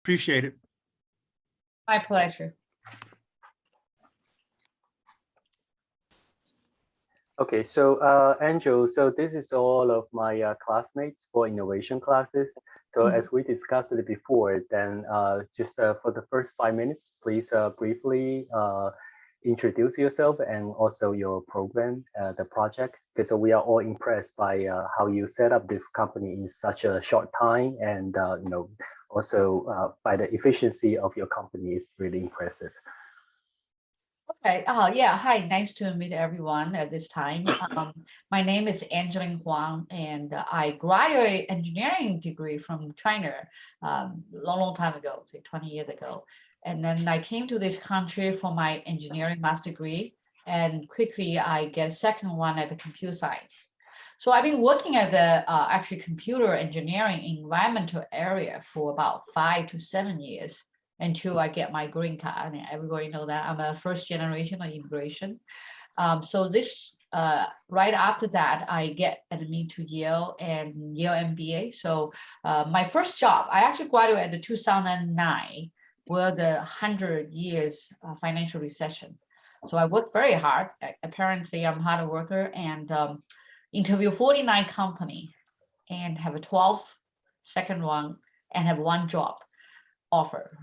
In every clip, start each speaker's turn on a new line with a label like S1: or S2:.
S1: Appreciate it.
S2: My pleasure.
S3: Okay, so Angel, so this is all of my classmates for innovation classes. So as we discussed it before, then just for the first 5 minutes, please briefly introduce yourself and also your program, the project, because we are all impressed by how you set up this company in such a short time, and also by the efficiency of your company is really impressive.
S2: Okay. Yeah. Hi. Nice to meet everyone at this time. My name is Angelin Huang, and I graduated engineering degree from China long time ago, say 20 years ago. And then I came to this country for my engineering master degree, and quickly I get a second one at the computer science. So I've been working at the actually computer engineering environmental area for about 5 to 7 years, until I get my green card. I mean, everybody know that I'm a first generation of immigration. So this, right after that, I get admitted to Yale and Yale MBA. So my first job, I actually graduated in 2009, were the 100 years financial recession. So I worked very hard. Apparently I'm a hard worker, and interview 49 company and have a 12 second one and have one job offer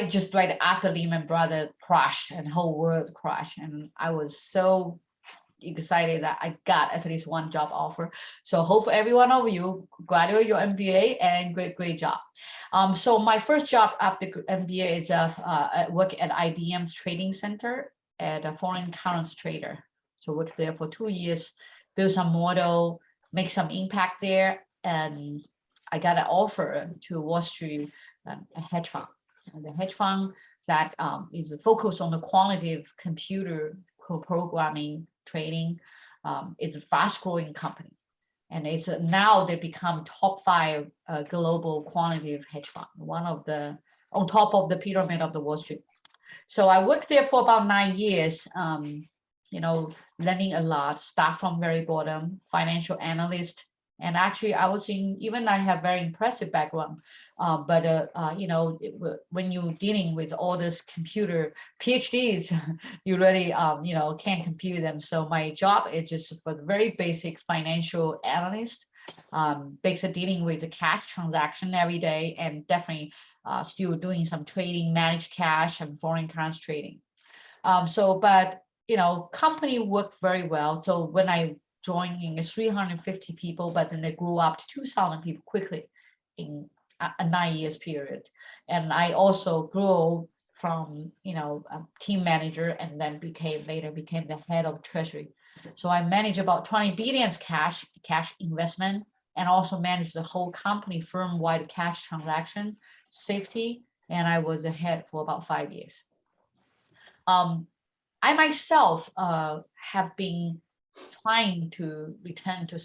S2: just right after Lehman Brothers crashed and whole world crashed. And I was so excited that I got at least one job offer. So hope every one of you graduate your MBA and great job. So my first job after MBA is work at IBM's trading center at a foreign currency trader. So worked there for 2 years, build some model, make some impact there, and I got an offer to Wall Street, a hedge fund. And the hedge fund that is focused on the quantitative computer programming trading. It's a fast-growing company, and it's now they become top 5 global quantitative hedge fund, one of the on top of the pyramid of the Wall Street. So I worked there for about 9 years. Learning a lot, start from very bottom, financial analyst. And actually, I was I have very impressive background, but when you're dealing with all this computer PhDs, you really, can't compute them. So my job is just for the very basic financial analyst, basically dealing with the cash transaction every day, and definitely still doing some trading, managed cash and foreign currency trading. Company worked very well. So when I joining 350 people, but then they grew up to 2,000 people quickly in a 9 years period. And I also grew from, a team manager, and then later became the head of treasury. So I manage about 20 billion cash investment, and also manage the whole company firm-wide cash transaction safety. And I was the head for about 5 years. I myself have been trying to return to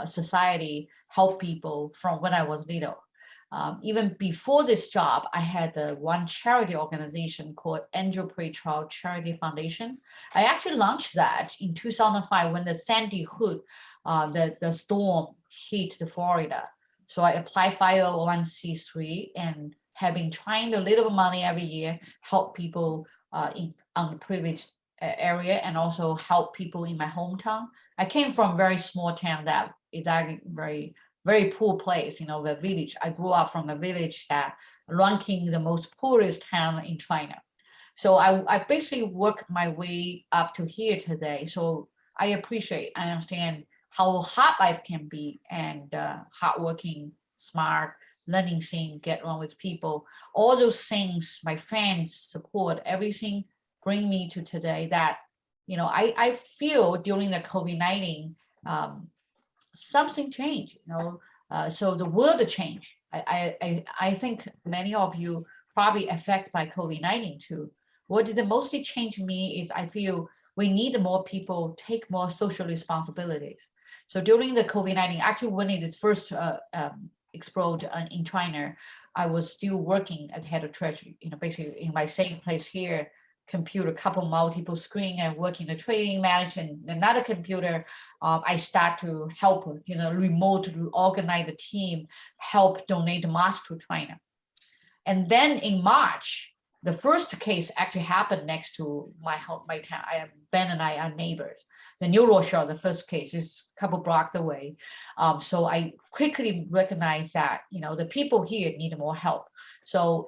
S2: society, help people from when I was little. Even before this job, I had one charity organization called Angel Pretrial Charity Foundation. I actually launched that in 2005 when the Sandy Hook, the storm hit the Florida. So I applied 501c3 and have been trying a little money every year, help people in underprivileged area, and also help people in my hometown. I came from a very small town that is actually very, very poor place, the village. I grew up from a village that ranking the most poorest town in China. So I basically worked my way up to here today. So I understand how hard life can be, and hardworking, smart, learning things, get along with people. All those things, my friends, support, everything bring me to today that, I feel during the COVID-19, something changed, so the world changed. I think many of you probably affected by COVID-19 too. What did mostly change me is I feel we need more people take more social responsibilities. So during the COVID-19, actually when it is first exploded in China, I was still working as head of treasury, basically in my same place here, computer, couple multiple screen and working the trading, managing another computer. I start to help, remote to organize the team, help donate masks to China. And then in March, the first case actually happened next to my home, my town. Ben and I are neighbors. The New Rochelle, the first case is a couple blocks away. So I quickly recognized that, the people here need more help. So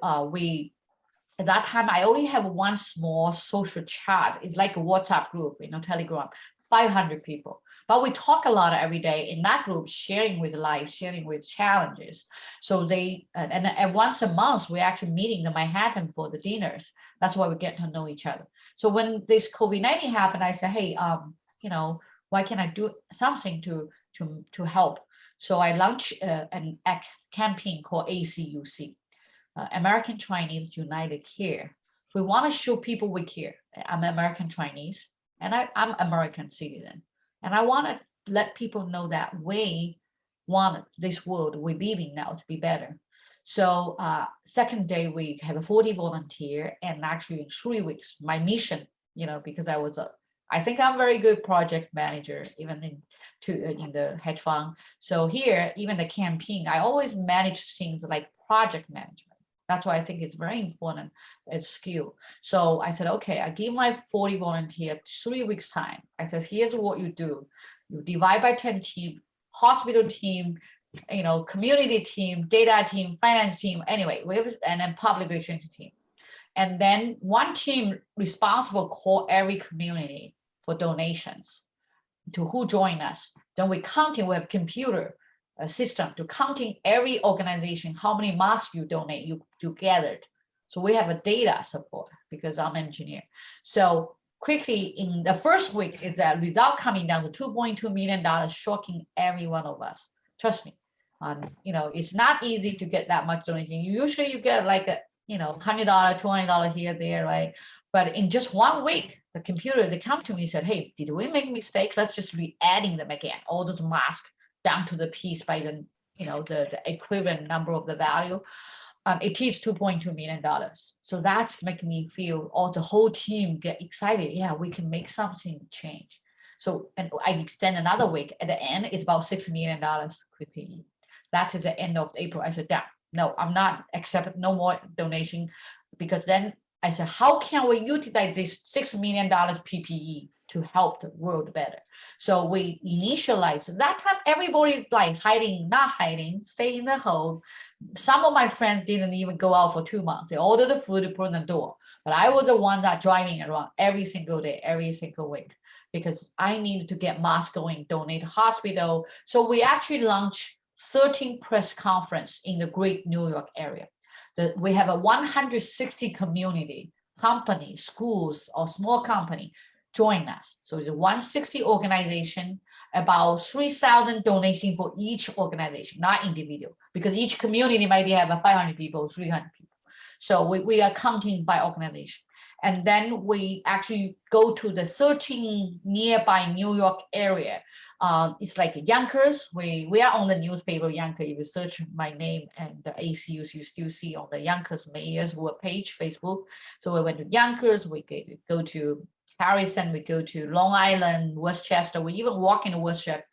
S2: at that time, I only have one small social chat. It's like a WhatsApp group, Telegram, 500 people. But we talk a lot every day in that group, sharing with life, sharing with challenges. So and once a month, we're actually meeting in Manhattan for the dinners. That's why we get to know each other. So when this COVID-19 happened, I said, hey, why can't I do something to help? So I launched an campaign called ACUC, American Chinese United Care. We want to show people we care. I'm American Chinese, and I'm American citizen. And I want to let people know that we want this world we live in now to be better. So second day, we have a 40 volunteer, and actually in 3 weeks, my mission, because I think I'm a very good project manager, even in the hedge fund. So here, even the campaign, I always manage things like project management. That's why I think it's very important, it's skill. So I said, okay, I give my 40 volunteer 3 weeks time. I said, here's what you do. You divide by 10 team, hospital team, community team, data team, finance team, anyway, and then public relations team. And then one team responsible call every community for donations to who join us. Then we counting, we have computer system to counting every organization, how many masks you donate, you gathered. So we have a data support because I'm an engineer. So quickly in the first week, is that result coming down to $2.2 million, shocking every one of us. Trust me. It's not easy to get that much donation. Usually you get like a, $100, $20 here, there, right? But in just 1 week, the computer, they come to me and said, hey, did we make a mistake? Let's just re-adding them again, all those masks down to the piece by the equivalent number of the value. It is $2.2 million. So that's making me feel, the whole team get excited. Yeah, we can make something change. So, and I extend another week. At the end, it's about $6 million quickly. That is the end of April. I said, no, I'm not accepting no more donation, because then I said, how can we utilize this $6 million PPE to help the world better? So we initialized. That time, everybody's like hiding, not hiding, stay in the home. Some of my friends didn't even go out for 2 months. They ordered the food to put on the door. But I was the one that driving around every single day, every single week, because I needed to get masks going, donate to hospital. So we actually launched 13 press conference in the great New York area. We have a 160 community, company, schools, or small company join us. So it's a 160 organization, about 3,000 donation for each organization, not individual, because each community might have 500 people, 300 people. So we are counting by organization. And then we actually go to the 13 nearby New York area. It's like Yonkers. We are on the newspaper Yonkers. If you search my name and the ACUs, you still see on the Yonkers mayor's webpage, Facebook. So we went to Yonkers. We go to Harrison. We go to Long Island, Westchester. We even walk in Westchester.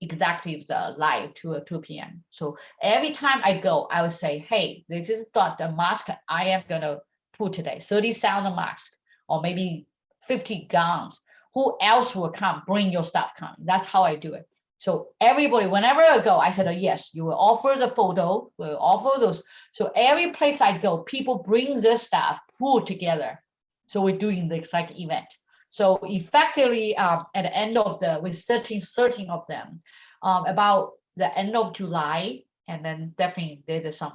S2: Executives live to 2 p.m. So every time I go, I would say, hey, this is the mask I am gonna put today, 30,000 masks, or maybe 50 gowns. Who else will come? Bring your stuff, come. That's how I do it. So everybody, whenever I go, I said, oh, yes, you will offer the photo, we'll offer those. So every place I go, people bring their stuff, pull together. So we're doing this like event. So effectively, at the end of with 13 of them, about the end of July, and then definitely there's some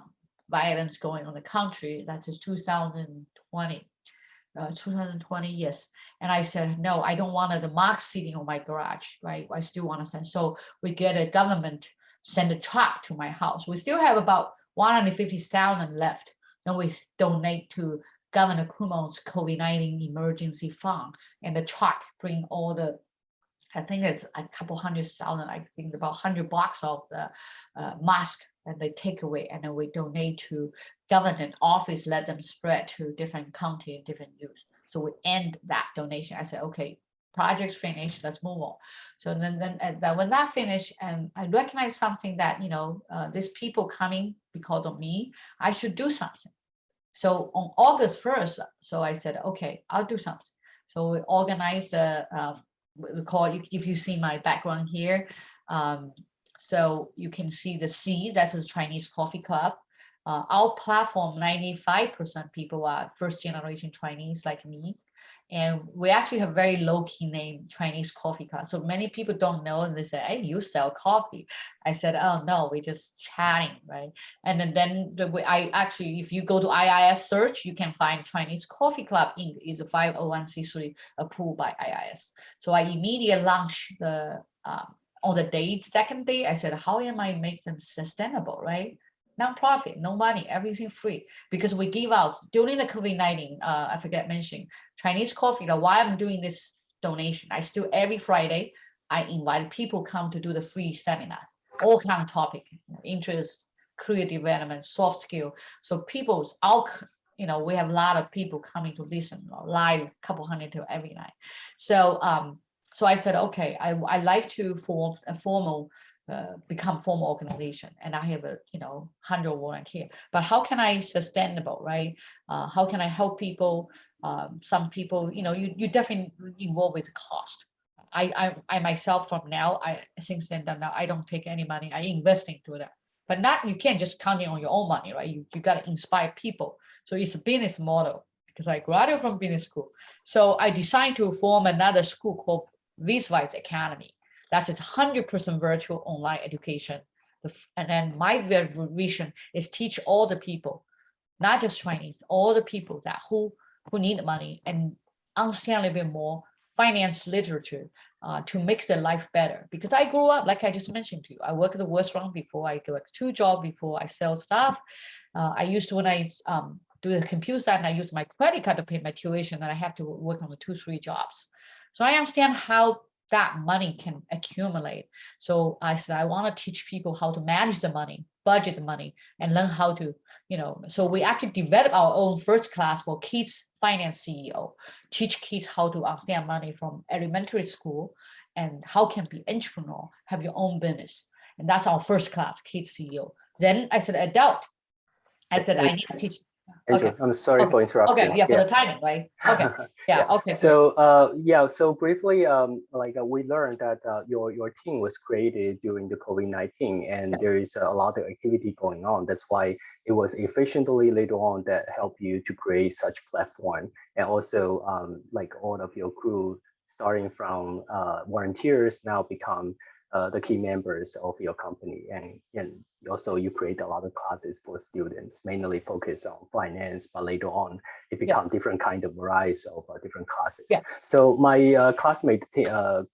S2: violence going on in the country. That is 2020. 2020, yes. And I said, no, I don't want the mask sitting on my garage, right? I still want to send. So we get a government send a truck to my house. We still have about 150,000 left. Then we donate to Governor Cuomo's COVID-19 emergency fund, and the truck bring all the, I think it's a couple 100,000, I think about 100 box of the mask and they take away, and then we donate to government office, let them spread to different county and different youth. So we end that donation. I said, okay, project's finished, let's move on. So then when that finished, and I recognize something that, these people coming because of me, I should do something. So on August 1st, so I said, okay, I'll do something. So we organized we call it, if you see my background here, so you can see the C, that's a Chinese coffee club. Our platform, 95% people are first generation Chinese like me. And we actually have very low-key name, Chinese coffee club. So many people don't know, and they say, hey, you sell coffee. I said, oh no, we're just chatting, right? And then I actually, if you go to IIS search, you can find Chinese Coffee Club Inc. is a 501c3 approved by IIS. So I immediately launched the, on the second day, I said, how am I make them sustainable, right? Non-profit, no money, everything free, because we give out during the COVID-19, I forget mentioning Chinese coffee. Why I'm doing this donation, I still every Friday, I invite people come to do the free seminars, all kind of topic, interest, career development, soft skill. So people's out, we have a lot of people coming to listen live, couple hundred to every night. So, so I said, okay, I like to form a formal become formal organization, and I have 100 volunteer. But how can I sustainable, right? How can I help people? Some people, you definitely involved with cost. I myself from now, since then now, I don't take any money. I invest into that. But not, you can't just count on your own money, right? You got to inspire people. So it's a business model, because I graduated from business school. So I decided to form another school called Viswise Academy. That's 100% virtual online education. And then my vision is teach all the people, not just Chinese, all the people that who need money and understand a little bit more finance literature to make their life better. Because I grew up, like I just mentioned to you, I worked at the restaurant before, I worked 2 jobs before I sell stuff. I used to, when I do the computer side, and I use my credit card to pay my tuition, and I have to work on the 2-3 jobs. So I understand how that money can accumulate. So I said, I want to teach people how to manage the money, budget the money, and learn how to, so we actually develop our own first class for kids finance CEO, teach kids how to understand money from elementary school and how can be entrepreneur, have your own business. And that's our first class, kids CEO. Then I said, adult. I said, I need to teach.
S3: Andrew,
S2: Okay.
S3: I'm sorry for interrupting.
S2: Okay, yeah, for the timing, right? Okay, yeah, okay.
S3: So so briefly, we learned that your team was created during the COVID-19, and there is a lot of activity going on. That's why it was efficiently later on that helped you to create such platform, and also all of your crew, starting from volunteers, now become the key members of your company, and also you create a lot of classes for students, mainly focus on finance, but later on it become different kind of varieties of different classes.
S2: Yeah.
S3: So my classmate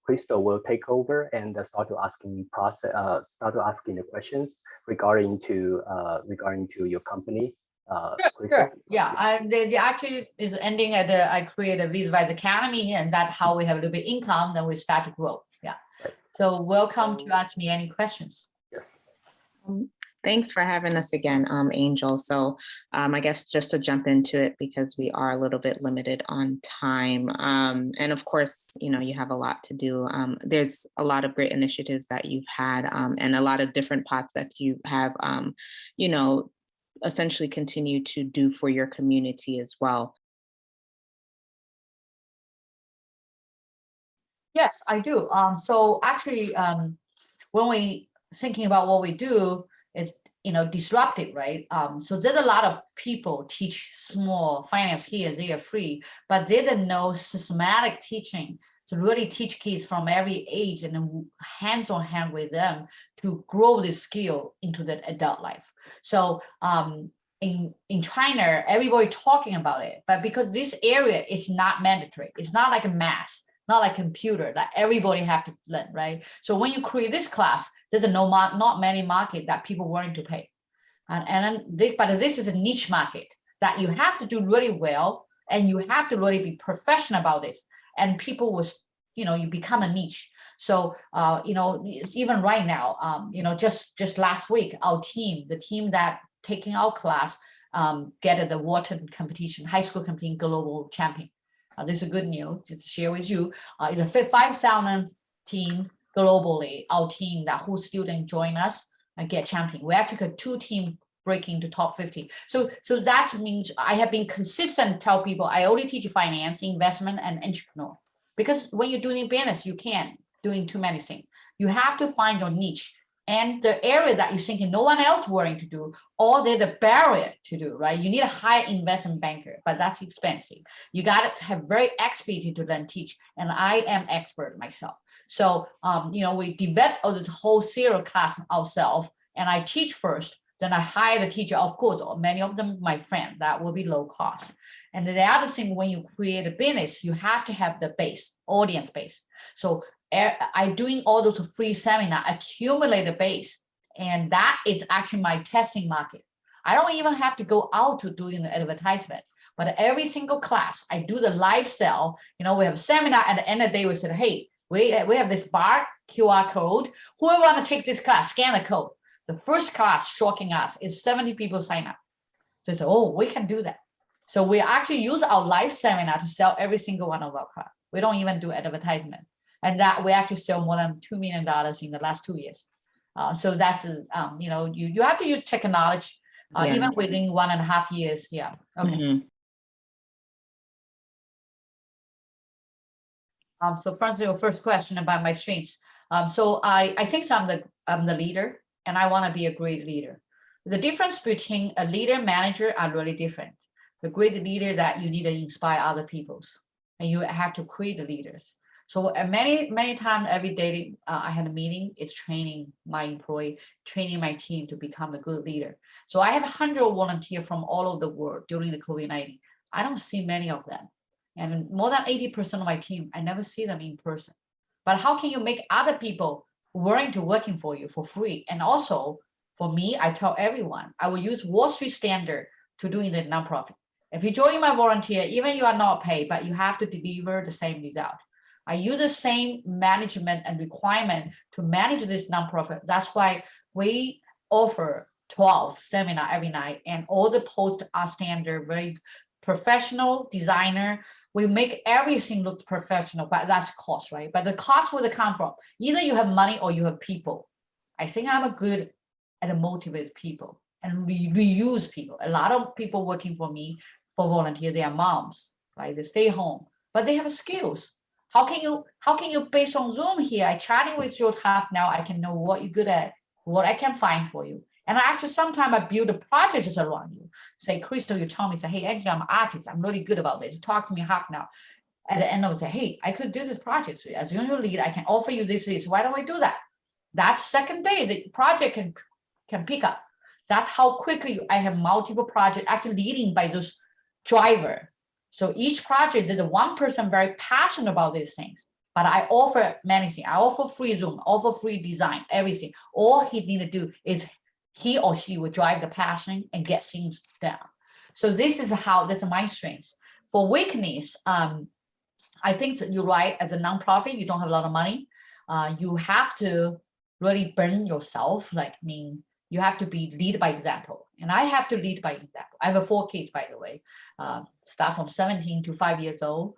S3: Crystal will take over and start to asking the questions regarding to your company.
S2: Sure. Yeah, and the actually is ending at I create a Viswise Academy, and that's how we have a little bit income. Then we start to grow. Yeah. Right. So welcome to ask me any questions.
S3: Yes.
S1: Thanks for having us again, Angel. So I guess just to jump into it, because we are a little bit limited on time. And of course, you have a lot to do. There's a lot of great initiatives that you've had and a lot of different pots that you have, essentially continue to do for your community as well.
S2: Yes, I do. So actually, when we thinking about what we do is, disruptive, right? So there's a lot of people teach small finance here, they are free, but they don't know systematic teaching to really teach kids from every age and then hands on hand with them to grow this skill into the adult life. So in China, everybody talking about it, but because this area is not mandatory, it's not like a math, not like computer that everybody have to learn, right? So when you create this class, there's not many market that people willing to pay, but this is a niche market that you have to do really well, and you have to really be professional about this, and people will, you become a niche. So, even right now, just last week, our team, the team that taking our class, get the water competition, high school competition global champion. This is good news just to share with you. 5,000 team globally, our team that who student join us and get champion. We actually got 2 team breaking to top 50. So that means I have been consistent, tell people I only teach finance, investment, and entrepreneur. Because when you're doing business, you can't doing too many things. You have to find your niche and the area that you're thinking no one else willing to do, or they're the barrier to do, right? You need a high investment banker, but that's expensive. You got to have very expert to then teach, and I am expert myself. So, we develop this whole serial class ourselves, and I teach first, then I hire the teacher, of course, many of them my friends, that will be low cost. And the other thing, when you create a business, you have to have the base, audience base. So I'm doing all those free seminar, accumulate the base, and that is actually my testing market. I don't even have to go out to doing the advertisement, but every single class, I do the live sell. We have a seminar at the end of the day, we said, hey, we have this bar QR code. Whoever want to take this class, scan the code. The first class shocking us is 70 people sign up. So they say, oh, we can do that. So we actually use our live seminar to sell every single one of our class. We don't even do advertisement. And that we actually sell more than $2 million in the last 2 years. So that's, you have to use technology, even within 1.5 years. Yeah. Okay. So Francis, your first question about my strengths. So I think I'm the leader, and I want to be a great leader. The difference between a leader and manager are really different. The great leader that you need to inspire other people's, and you have to create the leaders. So many times every day I had a meeting, it's training my employee, training my team to become a good leader. So I have 100 volunteers from all over the world during the COVID-19. I don't see many of them. And more than 80% of my team, I never see them in person. But how can you make other people willing to working for you for free? And also for me, I tell everyone, I will use Wall Street standard to doing the nonprofit. If you join my volunteer, even you are not paid, but you have to deliver the same result. I use the same management and requirement to manage this nonprofit. That's why we offer 12 seminar every night, and all the posts are standard, very professional designer. We make everything look professional, but that's cost, right? But the cost will come from either you have money or you have people. I think I'm a good at motivate people and reuse people. A lot of people working for me for volunteer, they are moms, right? They stay home, but they have skills. How can you based on Zoom here? I chatting with your half now. I can know what you're good at, what I can find for you. And actually, sometimes I build a project around you. Say, Crystal, you tell me, say, hey, actually, I'm an artist. I'm really good about this. Talk to me half now. At the end of it, say, hey, I could do this project. As your lead, I can offer you this. Why don't we do that? That second day, the project can pick up. That's how quickly I have multiple projects actually leading by those driver. So each project, there's one person very passionate about these things, but I offer many things. I offer free Zoom, offer free design, everything. All he need to do is he or she will drive the passion and get things done. So this is my strengths. For weakness, I think that you're right. As a nonprofit, you don't have a lot of money. You have to really burn yourself. You have to be lead by example. And I have to lead by example. I have 4 kids, by the way, start from 17 to 5 years old.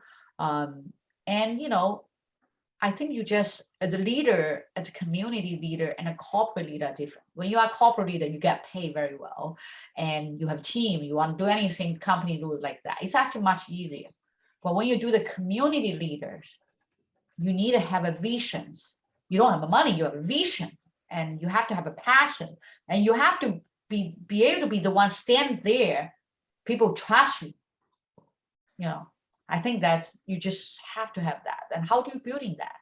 S2: I think you just, as a leader, as a community leader and a corporate leader are different. When you are a corporate leader, you get paid very well and you have team, you want to do anything, company rules like that. It's actually much easier. But when you do the community leaders, you need to have a vision. You don't have the money, you have a vision, and you have to have a passion, and you have to be able to be the one stand there. People trust you. I think that you just have to have that. And how do you building that?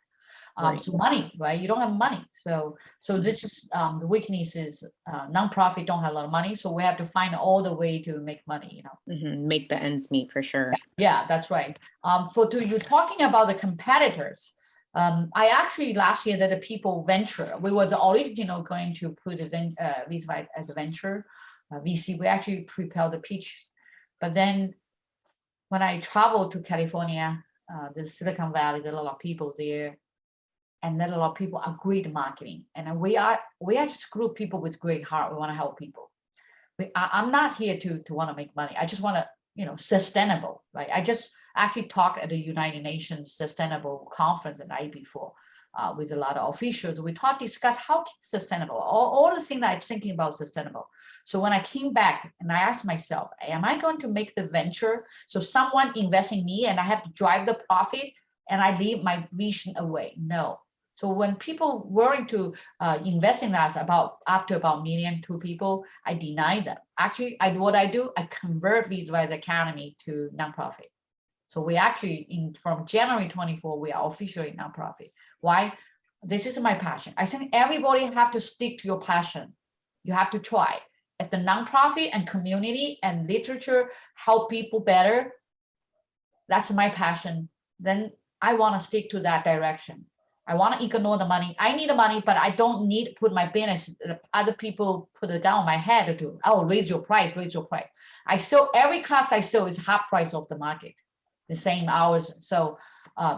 S1: Right.
S2: So money, right? You don't have money. So this is the weakness is nonprofit don't have a lot of money. So we have to find all the way to make money,
S1: Make the ends meet for sure.
S2: Yeah, that's right. You're talking about the competitors. I actually last year did a people venture. We were original going to put it in VC as a venture VC. We actually prepared the pitch, but then when I traveled to California, the Silicon Valley, there are a lot of people there. and then a lot of people are great marketing. And we are just a group of people with great heart. We want to help people. I'm not here to want to make money. I just want to, sustainable, right? I just actually talked at the United Nations Sustainable Conference the night before with a lot of officials. We discuss how sustainable, all the things that I'm thinking about sustainable. So when I came back and I asked myself, am I going to make the venture? So someone invest in me and I have to drive the profit and I leave my vision away? No. So when people willing to invest in us up to about 1 million, 2 people, I deny them. Actually, what I do, I convert Visualize Academy to nonprofit. So we actually, from January 24, we are officially nonprofit. Why? This is my passion. I think everybody have to stick to your passion. You have to try. As the nonprofit and community and literature help people better, that's my passion. Then I want to stick to that direction. I want to ignore the money. I need the money, but I don't need to put my business. Other people put it down on my head to, raise your price, raise your price. I sell every class I sell is half price of the market, the same hours. So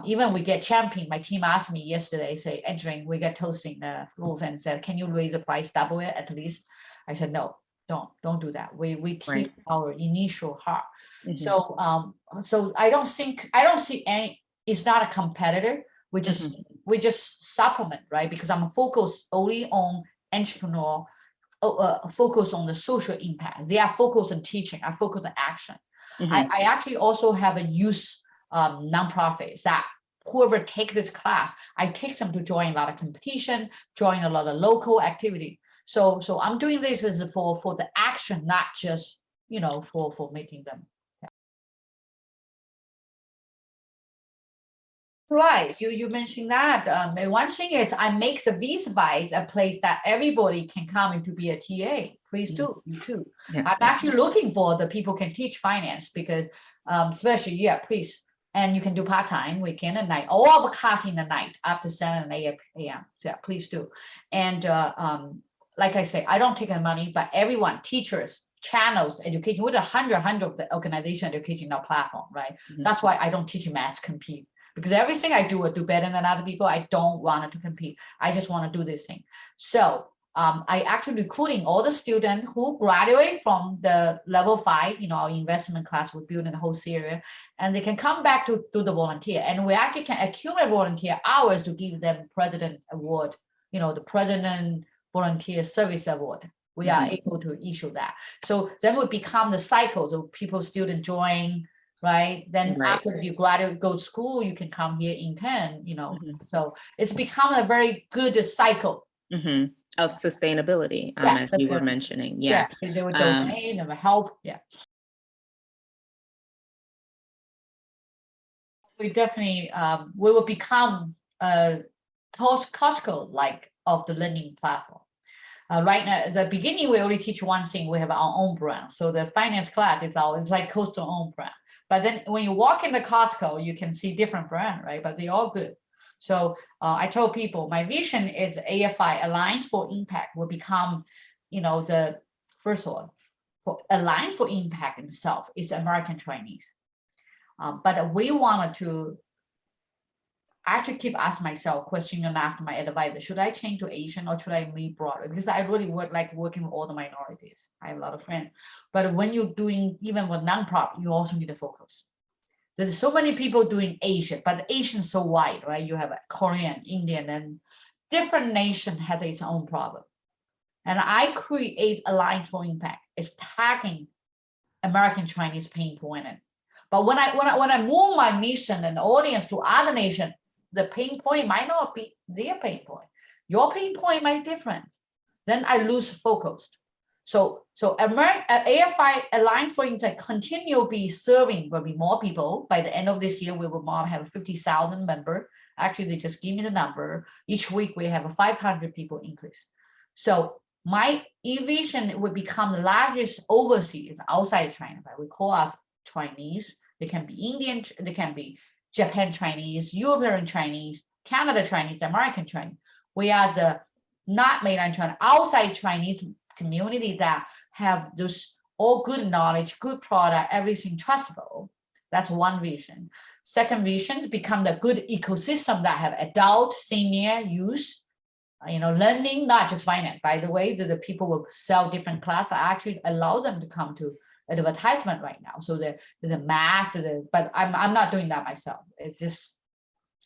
S2: even we get champion. My team asked me yesterday, say, Angelin, we get toasting the roof and said, can you raise the price, double it at least? I said, no, don't do that. We keep our initial heart. So I don't see any. It's not a competitor. We just supplement, right? Because I'm focused only on entrepreneur, focus on the social impact. They are focused on teaching. I focus on action. I actually also have a youth nonprofit that whoever takes this class, I take them to join a lot of competition, join a lot of local activity. So I'm doing this is for the action, not just for making them. Right, you mentioned that. One thing is I make the Visualize a place that everybody can come in to be a TA. Please do, you too. Yeah. I'm actually looking for the people can teach finance because, especially, please. And you can do part-time, weekend and night, all of the class in the night after 7 and 8 a.m. So please do. And like I say, I don't take the money, but everyone, teachers, channels, education, with 100 of the organization education our platform, right? That's why I don't teach math compete. Because everything I do better than other people. I don't want to compete. I just want to do this thing. So I actually recruiting all the students who graduate from the level 5, our investment class we build in the whole series, and they can come back to do the volunteer. And we actually can accumulate volunteer hours to give them President Award, the President Volunteer Service Award. We are able to issue that. So then we become the cycle. So people, students join, right? Then after you graduate, go to school, you can come here intern, So it's become a very good cycle
S1: of sustainability, as you were mentioning. Yeah,
S2: they would donate and help. Yeah, we definitely we will become a Costco like of the learning platform. Right now, at the beginning, we only teach one thing. We have our own brand. So the finance class is like Costco own brand. But then when you walk in the Costco, you can see different brand, right? But they're all good. So I told people my vision is AFI Alliance for Impact will become, the first one. For Alliance for Impact itself is American Chinese. But we wanted to actually keep asking myself question and ask my advisor, should I change to Asian or should I be broader? Because I really like working with all the minorities. I have a lot of friends. But when you're doing, even with nonprofit, you also need to focus. There's so many people doing Asian, but the Asian is so wide, right? You have Korean, Indian, and different nation have its own problem. And I create Alliance for Impact. It's tagging American Chinese pain point in. But when I move my mission and the audience to other nations, the pain point might not be their pain point. Your pain point might be different. Then I lose focus. So AFI Alliance for Impact continue to be serving, will be more people. By the end of this year, we will have 50,000 members. Actually, they just give me the number. Each week we have a 500 people increase. So my vision would become the largest overseas outside China. Right? We call us Chinese. They can be Indian, they can be Japan Chinese, European Chinese, Canada Chinese, American Chinese. We are the not made in China, outside Chinese community that have those all good knowledge, good product, everything trustable. That's one vision. Second vision, become the good ecosystem that have adult, senior, youth, learning, not just finance. By the way, the people will sell different class. I actually allow them to come to advertisement right now. So the mass, but I'm not doing that myself. It's just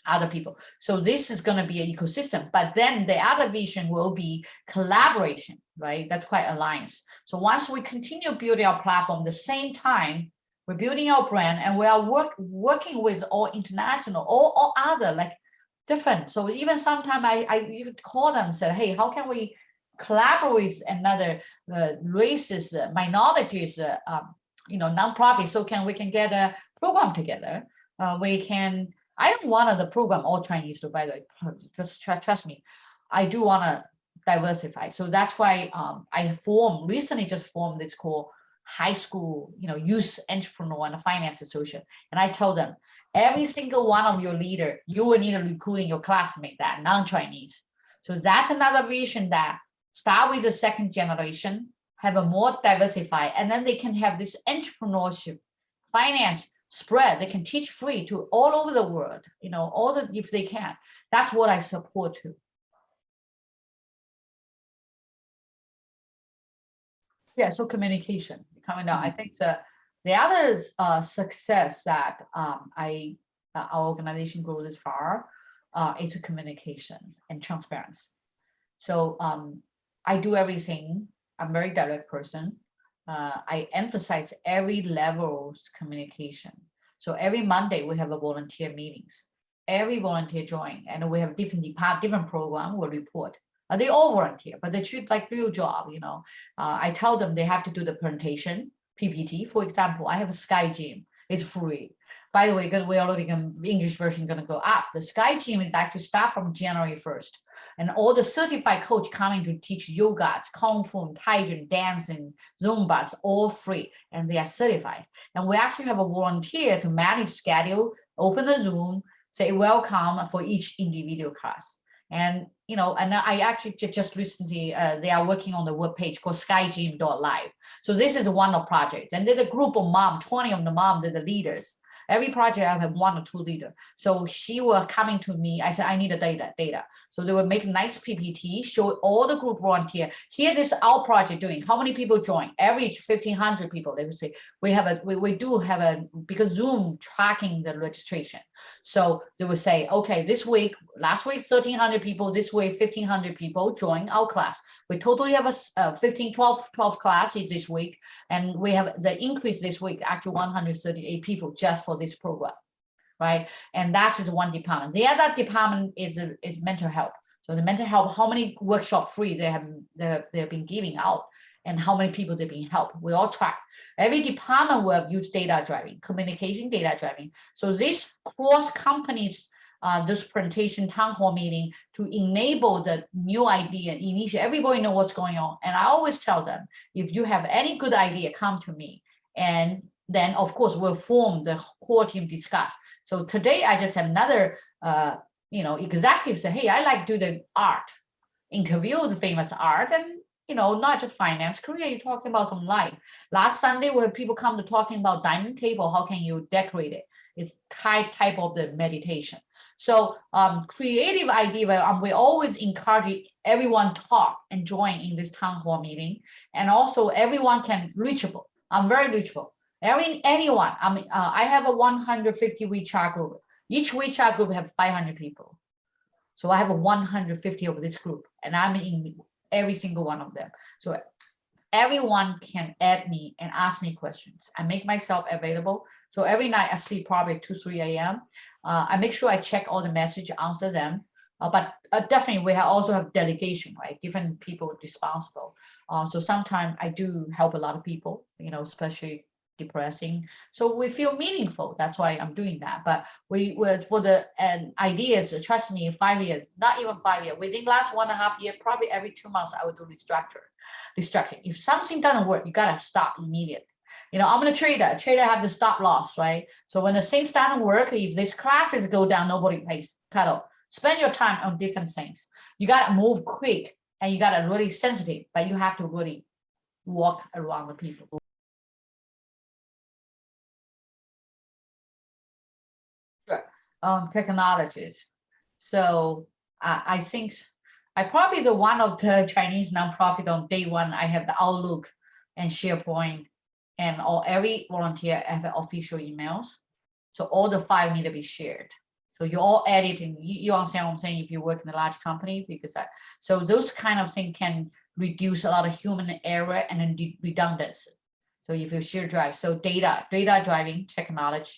S2: other people. So this is going to be an ecosystem, but then the other vision will be collaboration, right? That's quite alliance. So once we continue building our platform, the same time we're building our brand, and we are working with all international, all other like different. So even sometimes I even call them, said, hey, how can we collaborate with another races, minorities, nonprofit, so we can get a program together. I don't want the program all Chinese, so by the way, just trust me. I do want to diversify. So that's why I recently just formed this called high school, youth entrepreneur and finance association. And I told them, every single one of your leader, you will need to recruit in your classmate that non-Chinese. So that's another vision, that start with the second generation, have a more diversified, and then they can have this entrepreneurship, finance spread. They can teach free to all over the world, if they can. That's what I support too. Yeah, so communication coming down. I think the other success that our organization grew this far is communication and transparency. So I do everything. I'm a very direct person. I emphasize every level's communication. So every Monday we have a volunteer meetings. Every volunteer join, and we have different program will report. They all volunteer, but they treat like real job. I tell them they have to do the presentation, PPT. For example, I have a Sky Gym. It's free. By the way, we already English version going to go up. The Sky Gym is actually start from January 1st. And all the certified coach coming to teach yoga, Kung Fu, Taijin, dancing, Zumba, all free. And they are certified. And we actually have a volunteer to manage schedule, open the Zoom, say welcome for each individual class. And, and I actually just recently, they are working on the web page called skygym.live. So this is one of projects. And there's a group of mom, 20 of the mom, they're the leaders. Every project I have 1 or 2 leaders. So she was coming to me. I said, I need a data. So they would make nice PPT, show all the group volunteer. Here, this is our project doing. How many people join? Every 1,500 people. They would say, we do have a, because Zoom tracking the registration. So they would say, okay, last week, 1,300 people. This week, 1,500 people join our class. We totally have a 12 classes this week. And we have the increase this week, actually 138 people just for this program, right? And that is one department. The other department is mental health. So the mental health, how many workshop free they've been giving out, and how many people they've been helped. We all track. Every department will use data driving, communication data driving. So this cross companies, this presentation town hall meeting to enable the new idea and initiate. Everybody know what's going on. And I always tell them, if you have any good idea, come to me. And then of course we'll form the core team discuss. So today I just have another, executive say, hey, I like to do the art, interview the famous art, and not just finance, career, you're talking about some life. Last Sunday, we had people come to talking about dining table, how can you decorate it? It's type of the meditation. So creative idea, we always encourage everyone talk and join in this town hall meeting. And also everyone can reachable. I'm very reachable. Anyone, I have a 150 WeChat group. Each WeChat group have 500 people. So I have a 150 of this group, and I'm in every single one of them. So everyone can add me and ask me questions. I make myself available. So every night I sleep probably 2, 3 a.m. I make sure I check all the message, answer them. But definitely we also have delegation, right? Different people responsible. So sometimes I do help a lot of people, especially depressing. So we feel meaningful. That's why I'm doing that. But we were for the ideas, trust me, 5 years, not even 5 years, within last 1.5 years, probably every 2 months, I would do restructuring. If something doesn't work, you got to stop immediately. I'm a trader. Trader have the stop loss, right? So when the things doesn't work, if these classes go down, nobody pays, cut off. Spend your time on different things. You got to move quick, and you got to really sensitive, but you have to really walk around the people. technologies. So I think I probably the one of the Chinese nonprofit on day one. I have the Outlook and SharePoint, and every volunteer have official emails. So all the files need to be shared. So you all edit, and you understand what I'm saying if you work in a large company, because so those kind of things can reduce a lot of human error and then redundancy. So if you share drive, so data driving technology,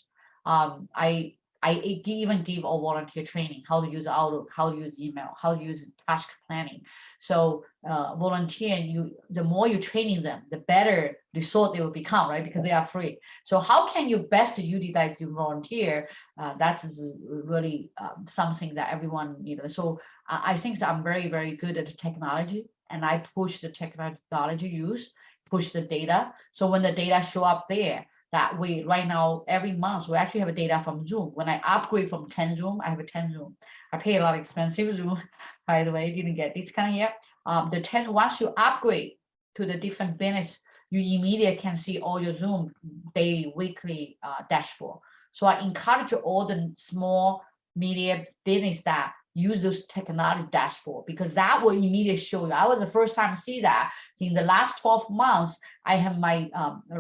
S2: I even give all volunteer training, how to use Outlook, how to use email, how to use task planning. So volunteer, the more you training them, the better result they will become, right? Because they are free. So how can you best utilize your volunteer? That is really something that everyone needs. So I think that I'm very, very good at the technology, and I push the technology use, push the data. So when the data show up there, that we right now, every month, we actually have a data from Zoom. When I upgrade from 10 Zoom, I have a 10 Zoom. I pay a lot of expensive Zoom, by the way, didn't get discount yet. The 10, once you upgrade to the different business, you immediately can see all your Zoom daily, weekly dashboard. So I encourage all the small, medium business that use those technology dashboard, because that will immediately show you. I was the first time to see that. In the last 12 months, I have my,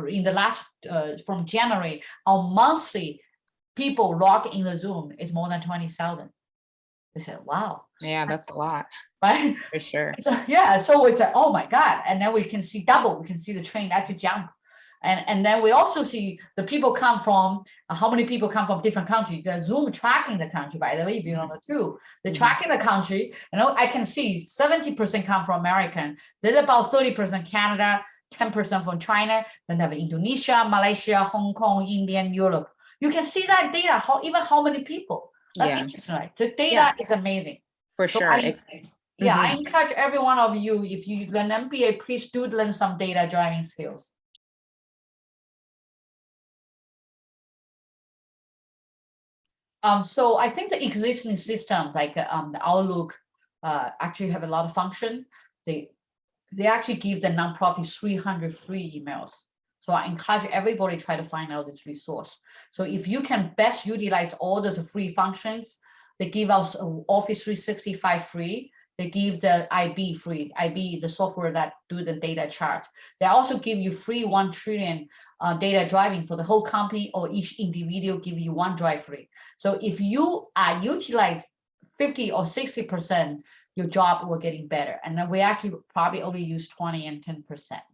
S2: in the last, from January, our monthly people log in the Zoom is more than 20,000. I said, wow.
S1: Yeah, that's a lot.
S2: Right?
S1: For sure.
S2: So, yeah, so it's like, oh my God. And then we can see double, we can see the train actually jump. And then we also see the people come from, how many people come from different countries. The Zoom tracking the country, by the way, if you don't know too. The tracking the country, I can see 70% come from American. There's about 30% Canada, 10% from China. Then they have Indonesia, Malaysia, Hong Kong, India, Europe. You can see that data, even how many people. That's interesting, right? The data is amazing.
S1: For
S2: So
S1: sure.
S2: I encourage every one of you, if you learn MBA, please do learn some data driving skills. So I think the existing system, like the Outlook, actually have a lot of function. They actually give the nonprofit 300 free emails. So I encourage everybody try to find out this resource. So if you can best utilize all those free functions, they give us Office 365 free. They give the IB free. IB is the software that do the data chart. They also give you free 1 trillion data driving for the whole company, or each individual give you 1 drive free. So if you utilize 50 or 60%, your job will getting better. And then we actually probably only use 20 and 10%.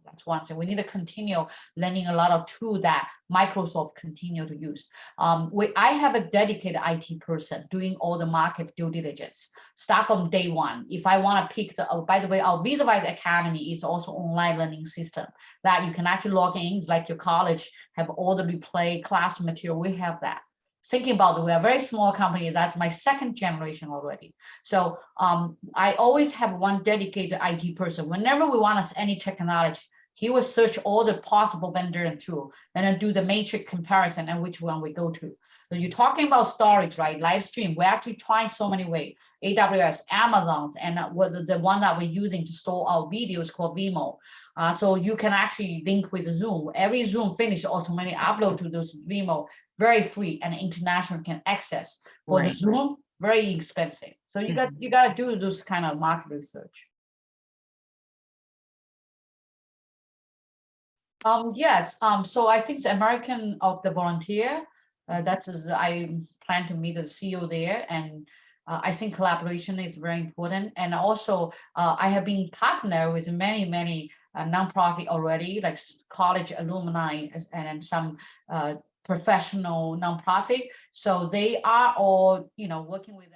S2: That's one thing. We need to continue learning a lot of tools that Microsoft continue to use. I have a dedicated IT person doing all the market due diligence. Start from day one. If I want to pick by the way, our Visualize Academy is also online learning system that you can actually log in. It's like your college have all the replay class material. We have that. Thinking about it, we're a very small company. That's my 2nd generation already. So I always have one dedicated IT person. Whenever we want any technology, he will search all the possible vendor and tool, and then do the matrix comparison and which one we go to. So you're talking about storage, right? Live stream. We're actually trying so many ways. AWS, Amazon, and the one that we're using to store our videos called Vimo. So you can actually link with Zoom. Every Zoom finish automatically upload to those Vimo. Very free, and international can access. For the Zoom, very expensive. So you got to do those kind of market research. Yes. So I think the American of the volunteer. I plan to meet the CEO there, and I think collaboration is very important. And also, I have been partner with many nonprofit already, like college alumni and some professional nonprofit. So they are all, working with